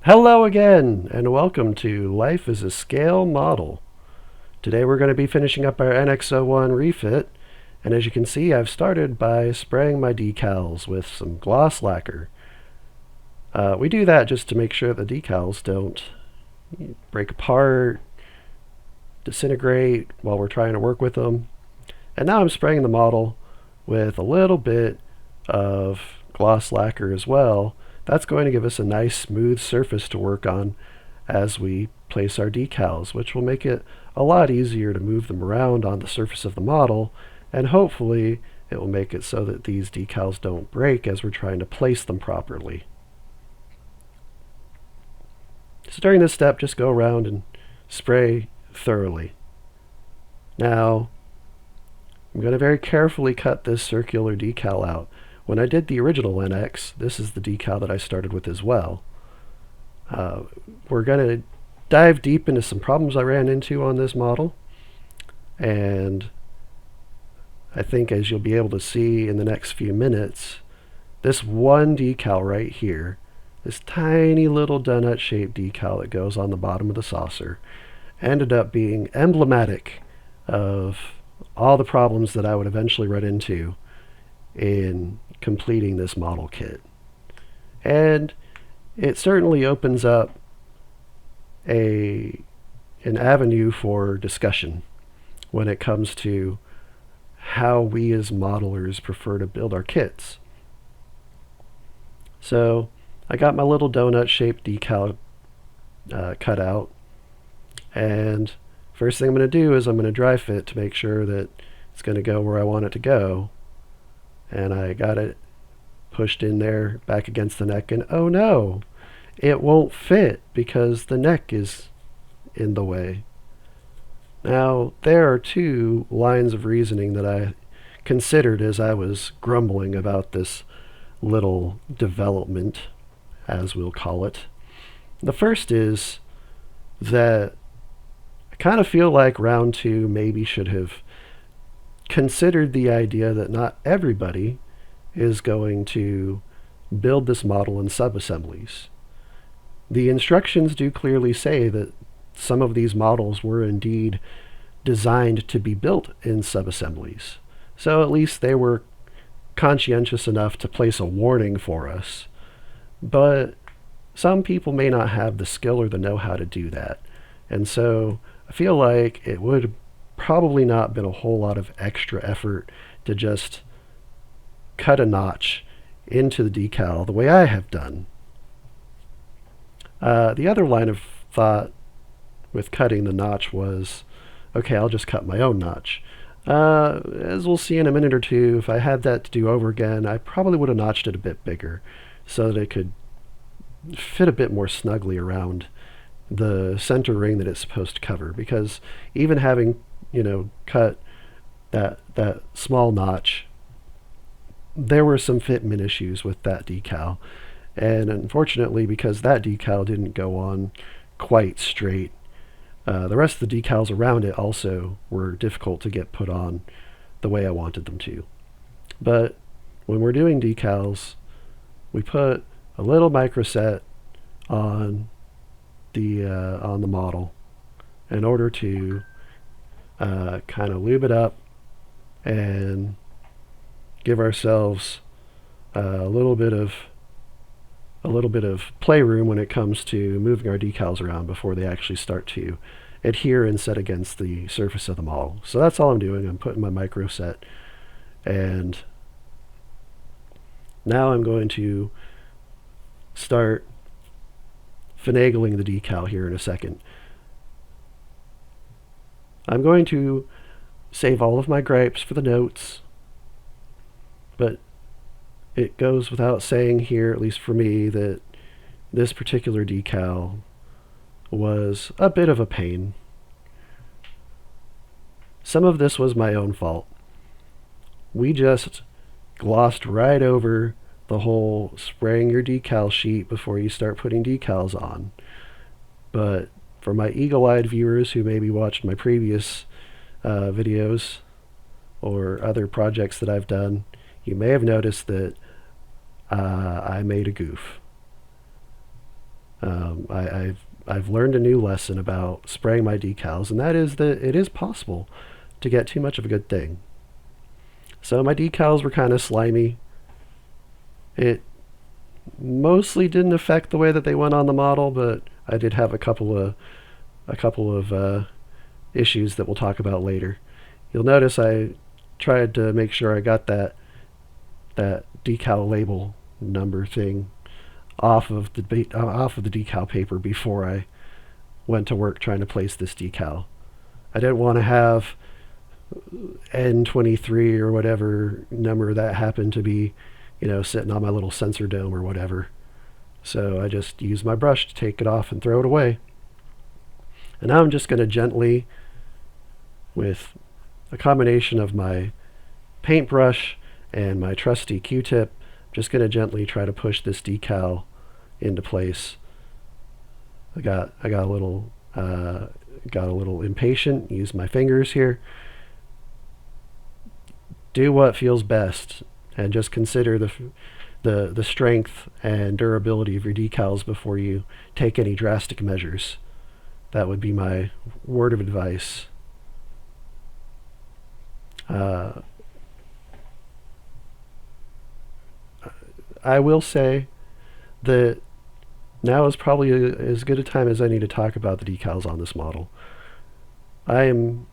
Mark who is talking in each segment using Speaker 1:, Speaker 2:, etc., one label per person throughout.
Speaker 1: Hello again, and welcome to Life as a Scale Model. Today we're going to be finishing up our NX-01 refit, and as you can see, I've started by spraying my decals with some gloss lacquer. We do that just to make sure the decals don't break apart, disintegrate while we're trying to work with them. And now I'm spraying the model with a little bit of gloss lacquer as well. That's going to give us a nice smooth surface to work on as we place our decals, which will make it a lot easier to move them around on the surface of the model, and hopefully it will make it so that these decals don't break as we're trying to place them properly. So during this step, just go around and spray thoroughly. Now, I'm going to very carefully cut this circular decal out. When I did the original NX, this is the decal that I started with as well. We're going to dive deep into some problems I ran into on this model, and I think as you'll be able to see in the next few minutes, this one decal right here, this tiny little donut-shaped decal that goes on the bottom of the saucer, ended up being emblematic of all the problems that I would eventually run into in completing this model kit. And it certainly opens up an avenue for discussion when it comes to how we as modelers prefer to build our kits. So I got my little donut-shaped decal cut out, and first thing I'm going to do is I'm going to dry fit to make sure that it's going to go where I want it to go. And I got it pushed in there back against the neck, and oh no, it won't fit because the neck is in the way. Now, there are two lines of reasoning that I considered as I was grumbling about this little development, as we'll call it. The first is that I kind of feel like round two maybe should have considered the idea that not everybody is going to build this model in subassemblies. The instructions do clearly say that some of these models were indeed designed to be built in subassemblies. So at least they were conscientious enough to place a warning for us. But some people may not have the skill or the know-how to do that. And so I feel like it would probably not been a whole lot of extra effort to just cut a notch into the decal the way I have done. The other line of thought with cutting the notch was, okay, I'll just cut my own notch. As we'll see in a minute or two, if I had that to do over again, I probably would have notched it a bit bigger so that it could fit a bit more snugly around the center ring that it's supposed to cover, because even having cut that small notch, there were some fitment issues with that decal. And unfortunately, because that decal didn't go on quite straight, the rest of the decals around it also were difficult to get put on the way I wanted them to. But when we're doing decals, we put a little microset on the model in order to kind of lube it up and give ourselves a little bit of playroom when it comes to moving our decals around before they actually start to adhere and set against the surface of the model. So that's all I'm doing. I'm putting my micro set, and now I'm going to start finagling the decal here in a second. I'm going to save all of my gripes for the notes, but it goes without saying here, at least for me, that this particular decal was a bit of a pain. Some of this was my own fault. We just glossed right over the whole spraying your decal sheet before you start putting decals on. But for my eagle-eyed viewers who maybe watched my previous videos or other projects that I've done, you may have noticed that I made a goof. I've learned a new lesson about spraying my decals, and that is that it is possible to get too much of a good thing. So my decals were kind of slimy. It mostly didn't affect the way that they went on the model, but I did have a couple of issues that we'll talk about later. You'll notice I tried to make sure I got that decal label number thing off of the decal paper before I went to work trying to place this decal. I didn't want to have N23 or whatever number that happened to be, sitting on my little sensor dome or whatever. So I just used my brush to take it off and throw it away. And now I'm just going to gently, with a combination of my paintbrush and my trusty Q-tip, just going to gently try to push this decal into place. I got a little impatient. Use my fingers here. Do what feels best, and just consider the strength and durability of your decals before you take any drastic measures. That would be my word of advice. I will say that now is probably as good a time as any to talk about the decals on this model. I am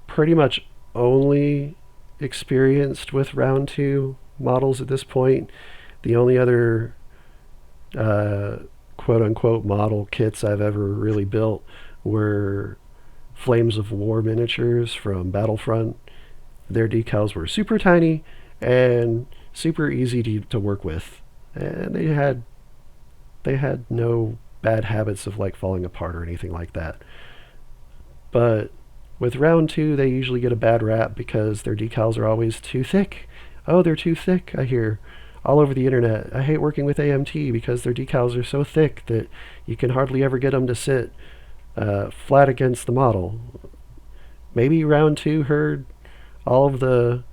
Speaker 1: pretty much only experienced with round 2 models at this point. The only other quote-unquote model kits I've ever really built were Flames of War miniatures from Battlefront. Their decals were super tiny and super easy to work with, and they had no bad habits of like falling apart or anything like that. But with round 2, they usually get a bad rap because their decals are always too thick. Oh, they're too thick, I hear all over the internet. I hate working with AMT because their decals are so thick that you can hardly ever get them to sit flat against the model. Maybe round 2 heard all of the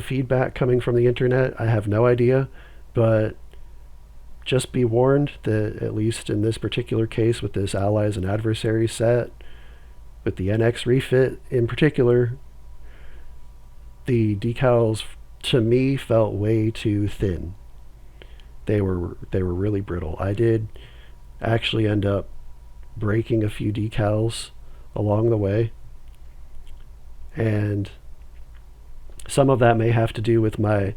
Speaker 1: feedback coming from the internet. I have no idea, but just be warned that at least in this particular case with this Allies and Adversaries set, with the NX Refit in particular, the decals to me felt way too thin. They were really brittle. I did actually end up breaking a few decals along the way, and some of that may have to do with my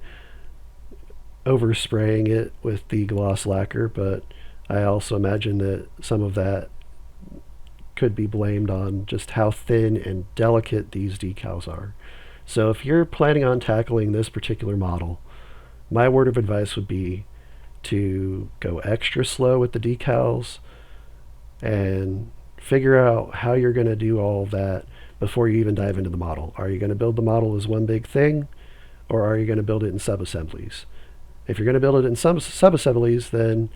Speaker 1: overspraying it with the gloss lacquer, but I also imagine that some of that could be blamed on just how thin and delicate these decals are. So if you're planning on tackling this particular model, my word of advice would be to go extra slow with the decals and figure out how you're going to do all of that before you even dive into the model. Are you going to build the model as one big thing, or are you going to build it in sub-assemblies? If you're going to build it in some sub-assemblies, then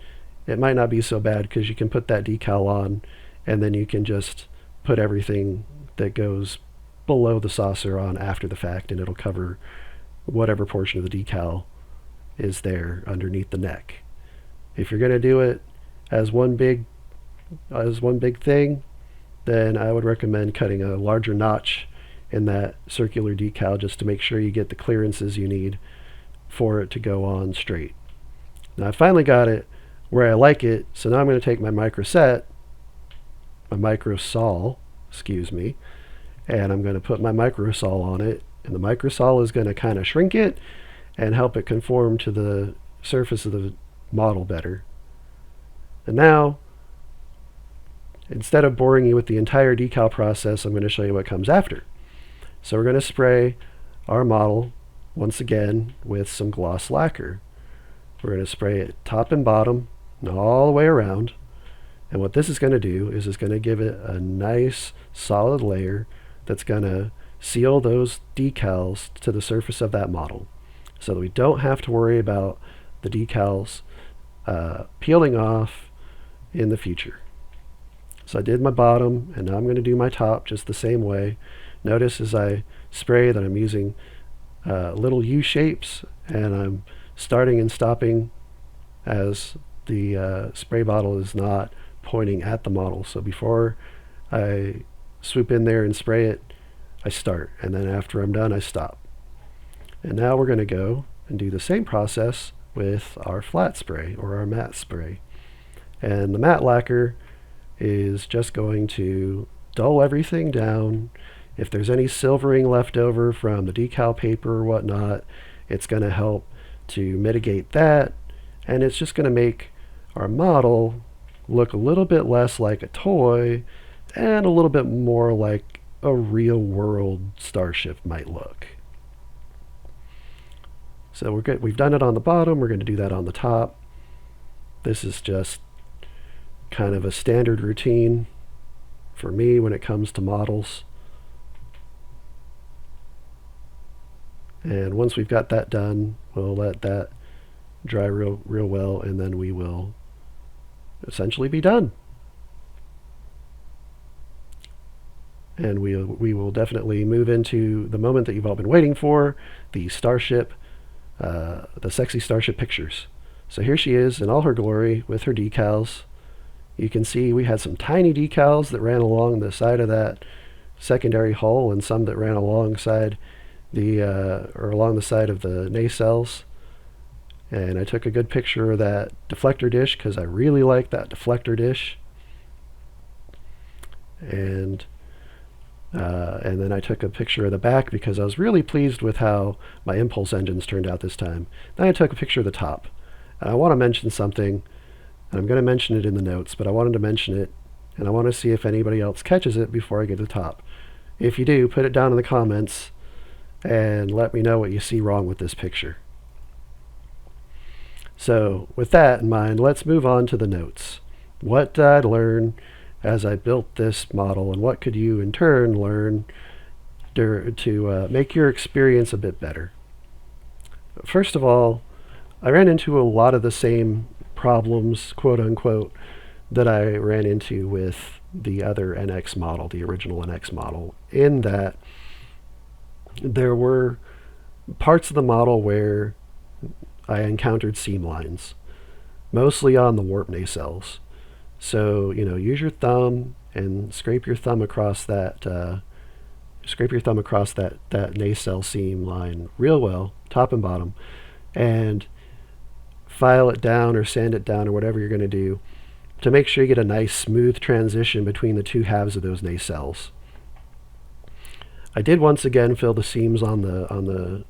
Speaker 1: it might not be so bad because you can put that decal on and then you can just put everything that goes below the saucer on after the fact, and it'll cover whatever portion of the decal is there underneath the neck. If you're going to do it as one big thing, then I would recommend cutting a larger notch in that circular decal just to make sure you get the clearances you need for it to go on straight. Now I finally got it where I like it, so now I'm going to take my microsol, and I'm going to put my microsol on it, and the microsol is going to kind of shrink it and help it conform to the surface of the model better. And now, instead of boring you with the entire decal process, I'm going to show you what comes after. So we're going to spray our model once again with some gloss lacquer. We're going to spray it top and bottom and all the way around. And what this is going to do is it's going to give it a nice solid layer that's going to seal those decals to the surface of that model, so that we don't have to worry about the decals peeling off in the future. So I did my bottom, and now I'm going to do my top just the same way. Notice as I spray that I'm using little U shapes, and I'm starting and stopping as the spray bottle is not pointing at the model. So before I swoop in there and spray it, I start, and then after I'm done, I stop. And now we're going to go and do the same process with our flat spray or our matte spray. And the matte lacquer is just going to dull everything down. If there's any silvering left over from the decal paper or whatnot, it's going to help to mitigate that, and it's just going to make our model look a little bit less like a toy and a little bit more like a real world starship might look. So we're good. We've done it on the bottom. We're going to do that on the top. This is just kind of a standard routine for me when it comes to models. And once we've got that done, we'll let that dry real well, and then we will essentially be done. And we will definitely move into the moment that you've all been waiting for, the starship, the sexy starship pictures. So here she is in all her glory with her decals. You can see we had some tiny decals that ran along the side of that secondary hull, and some that ran alongside along the side of the nacelles. And I took a good picture of that deflector dish because I really like that deflector dish. And then I took a picture of the back because I was really pleased with how my impulse engines turned out this time. Then I took a picture of the top. And I want to mention something, and I'm going to mention it in the notes, but I wanted to mention it, and I want to see if anybody else catches it before I get to the top. If you do, put it down in the comments and let me know what you see wrong with this picture. So with that in mind, let's move on to the notes. What did I learn as I built this model, and what could you in turn learn to make your experience a bit better? First of all, I ran into a lot of the same problems, quote unquote, that I ran into with the other NX model, the original NX model, in that there were parts of the model where I encountered seam lines, mostly on the warp nacelles. So, use your thumb and scrape your thumb across that nacelle seam line real well, top and bottom, and file it down or sand it down or whatever you're going to do to make sure you get a nice smooth transition between the two halves of those nacelles. I did once again fill the seams on the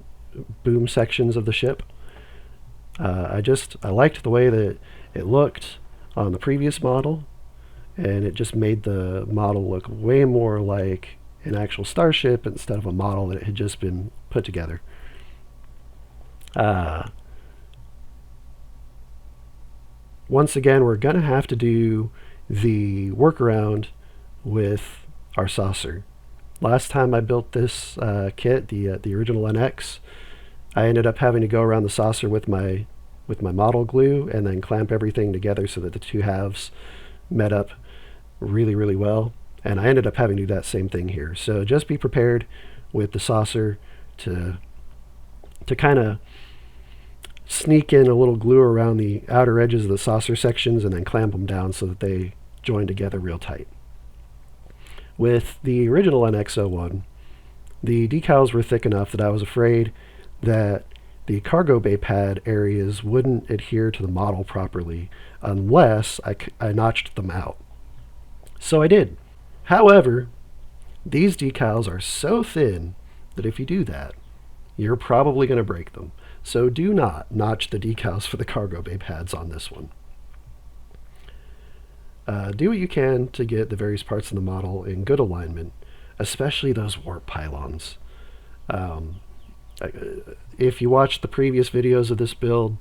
Speaker 1: boom sections of the ship. I liked the way that it looked on the previous model, and it just made the model look way more like an actual starship instead of a model that had just been put together. Once again, we're going to have to do the workaround with our saucer. Last time I built this kit, the original NX, I ended up having to go around the saucer with my model glue and then clamp everything together so that the two halves met up really, really well. And I ended up having to do that same thing here. So just be prepared with the saucer to kind of sneak in a little glue around the outer edges of the saucer sections and then clamp them down so that they join together real tight. With the original NX-01, the decals were thick enough that I was afraid that the cargo bay pad areas wouldn't adhere to the model properly unless I notched them out. So I did. However, these decals are so thin that if you do that, you're probably going to break them. So do not notch the decals for the cargo bay pads on this one. Do what you can to get the various parts of the model in good alignment, especially those warp pylons. If you watched the previous videos of this build,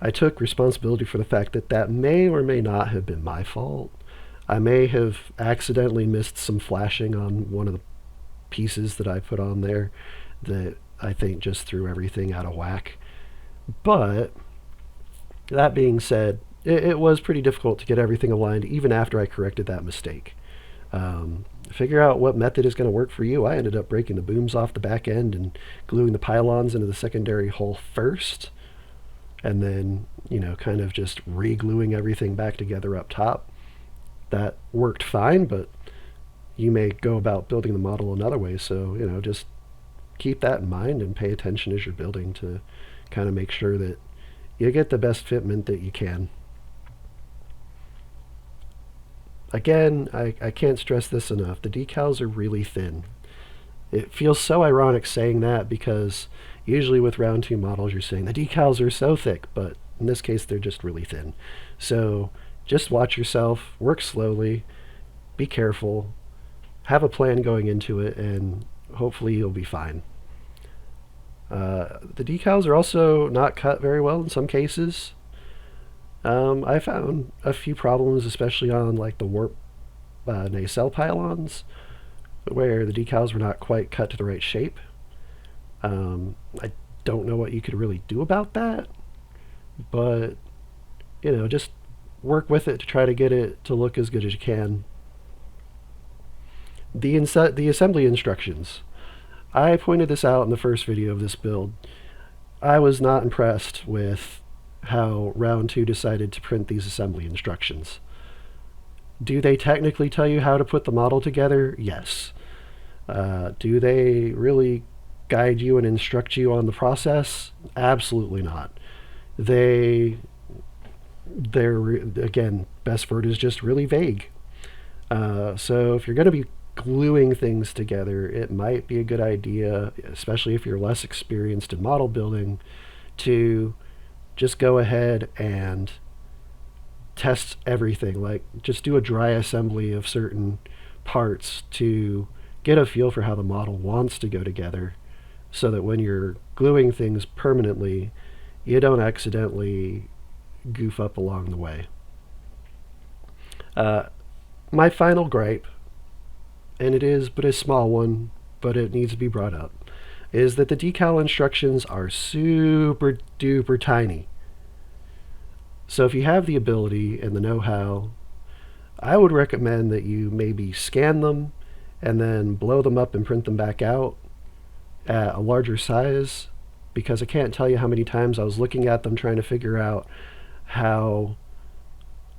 Speaker 1: I took responsibility for the fact that may or may not have been my fault. I may have accidentally missed some flashing on one of the pieces that I put on there that I think just threw everything out of whack. But that being said, it was pretty difficult to get everything aligned even after I corrected that mistake. Figure out what method is going to work for you. I ended up breaking the booms off the back end and gluing the pylons into the secondary hull first, and then, kind of just re-gluing everything back together up top. That worked fine, but you may go about building the model another way. So, just keep that in mind and pay attention as you're building to kind of make sure that you get the best fitment that you can. Again, I can't stress this enough. The decals are really thin. It feels so ironic saying that because usually with round 2 models you're saying the decals are so thick, but in this case they're just really thin. So just watch yourself, work slowly, be careful, have a plan going into it, and hopefully you'll be fine. The decals are also not cut very well in some cases. I found a few problems, especially on like the warp nacelle pylons, where the decals were not quite cut to the right shape. I don't know what you could really do about that, but just work with it to try to get it to look as good as you can. The assembly instructions. I pointed this out in the first video of this build. I was not impressed with how round 2 decided to print these assembly instructions. Do they technically tell you how to put the model together? Yes. Do they really guide you and instruct you on the process? Absolutely not. They're again, best word is just really vague. So if you're going to be gluing things together, it might be a good idea, especially if you're less experienced in model building, to just go ahead and test everything. Like, just do a dry assembly of certain parts to get a feel for how the model wants to go together, so that when you're gluing things permanently, you don't accidentally goof up along the way. My final gripe, and it is but a small one, but it needs to be brought up, is that the decal instructions are super duper tiny. So if you have the ability and the know-how, I would recommend that you maybe scan them and then blow them up and print them back out at a larger size, because I can't tell you how many times I was looking at them trying to figure out how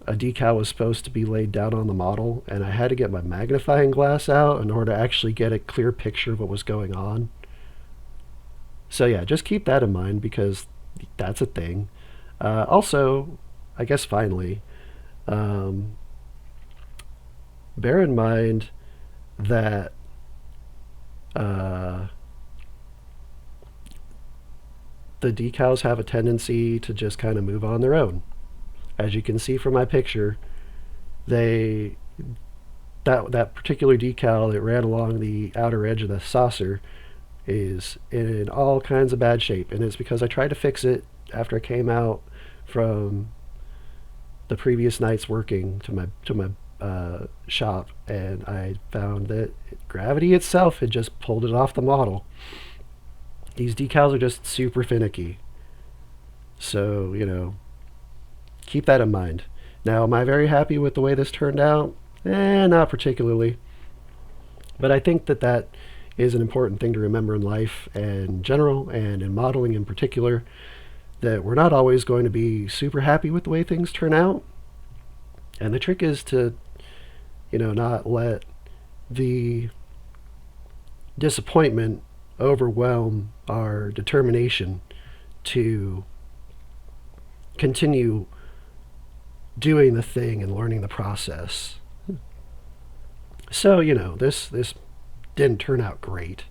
Speaker 1: a decal was supposed to be laid down on the model, and I had to get my magnifying glass out in order to actually get a clear picture of what was going on. So yeah, just keep that in mind, because that's a thing. Also, I guess finally, bear in mind that the decals have a tendency to just kind of move on their own. As you can see from my picture, that particular decal that ran along the outer edge of the saucer is in all kinds of bad shape, and it's because I tried to fix it after I came out from the previous night's working to my shop, and I found that gravity itself had just pulled it off the model. These decals are just super finicky, so keep that in mind. Now, am I very happy with the way this turned out? Not particularly. But I think that is an important thing to remember in life in general, and in modeling in particular, that we're not always going to be super happy with the way things turn out. And the trick is to, not let the disappointment overwhelm our determination to continue doing the thing and learning the process. So, this didn't turn out great.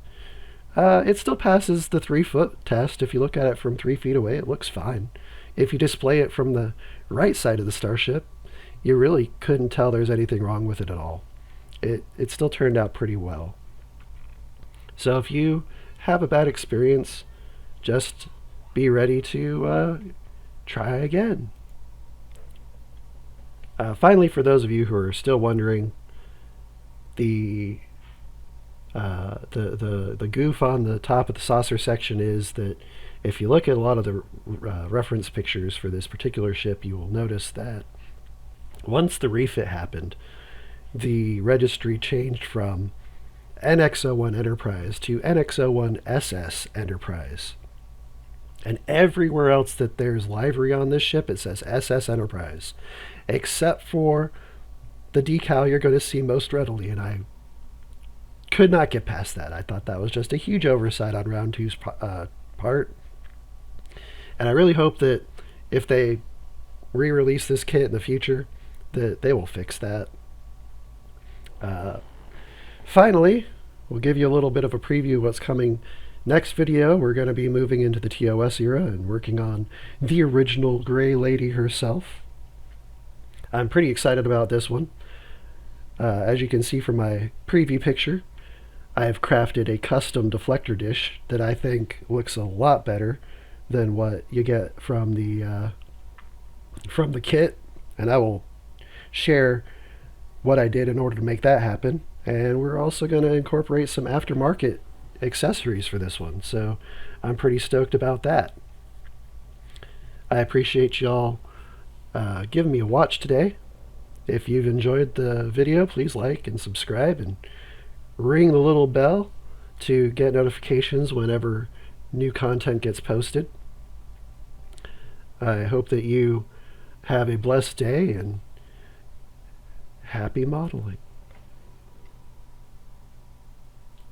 Speaker 1: It still passes the 3-foot test. If you look at it from 3 feet away, it looks fine. If you display it from the right side of the starship, you really couldn't tell there's anything wrong with it at all. It still turned out pretty well. So if you have a bad experience, just be ready to try again. Finally, for those of you who are still wondering, the goof on the top of the saucer section is that if you look at a lot of the reference pictures for this particular ship, you will notice that once the refit happened, the registry changed from NX-01 Enterprise to NX-01 SS Enterprise. And everywhere else that there's livery on this ship, it says SS Enterprise, except for the decal you're going to see most readily. And I could not get past that. I thought that was just a huge oversight on Round Two's part. And I really hope that if they re-release this kit in the future, that they will fix that. Finally, we'll give you a little bit of a preview of what's coming. Next video, we're going to be moving into the TOS era and working on the original Gray Lady herself. I'm pretty excited about this one. As you can see from my preview picture, I've crafted a custom deflector dish that I think looks a lot better than what you get from the kit, and I will share what I did in order to make that happen. And we're also going to incorporate some aftermarket accessories for this one, so I'm pretty stoked about that. I appreciate y'all giving me a watch today. If you've enjoyed the video, please like and subscribe and ring the little bell to get notifications whenever new content gets posted. I hope that you have a blessed day and happy modeling.